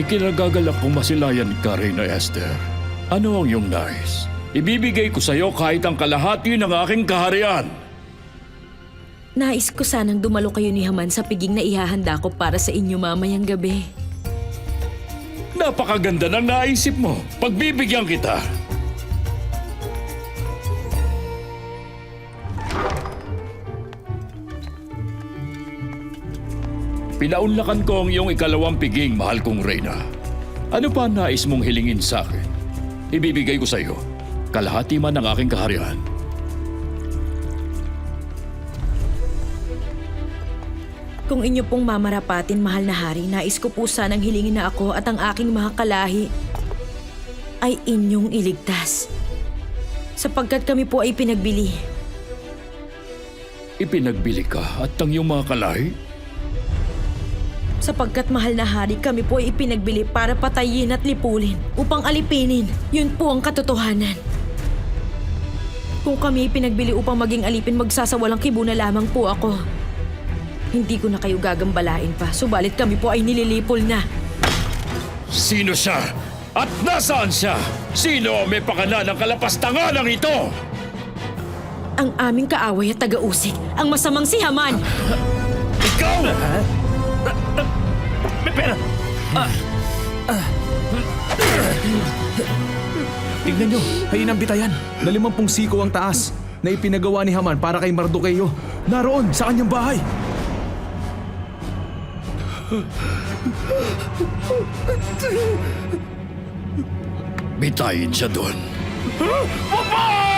Ikinagagalak kong masilayan ka, Reyna Esther. Ano ang iyong nais? Ibibigay ko sa iyo kahit ang kalahati ng aking kaharian. Nais ko sanang dumalo kayo ni Haman sa piging na ihahanda ko para sa inyo mamayang gabi. Napakaganda ng naisip mo. Pagbibigyan kita. Pinaunlakan ko ang iyong ikalawang piging, mahal kong Reyna. Ano pa ang nais mong hilingin sa akin? Ibibigay ko sa iyo. Kalahati man ng aking kaharian. Kung inyo pong mamarapatin, mahal na hari, nais ko po sanang hilingin na ako at ang aking mga kalahi ay inyong iligtas. Sapagkat kami po ay pinagbili. Ipinagbili ka at ang iyong mga kalahi? Sapagkat mahal na hari, kami po ay ipinagbili para patayin at lipulin upang alipinin. Yun po ang katotohanan. Kung kami ipinagbili upang maging alipin, magsasawalang kibo na lamang po ako. Hindi ko na kayo gagambalain pa, subalit kami po ay nililipol na. Sino siya? At nasaan siya? Sino ang may pakana ng kalapastangan ito? Ang aming kaaway at taga-usig, ang masamang si Haman! Ikaw! May pera! Tignan nyo, hay ng bitayan na 50 siko ang taas na ipinagawa ni Haman para kay Mardoqueo. Naroon sa kanyang bahay. Bitayin siya doon. Papa!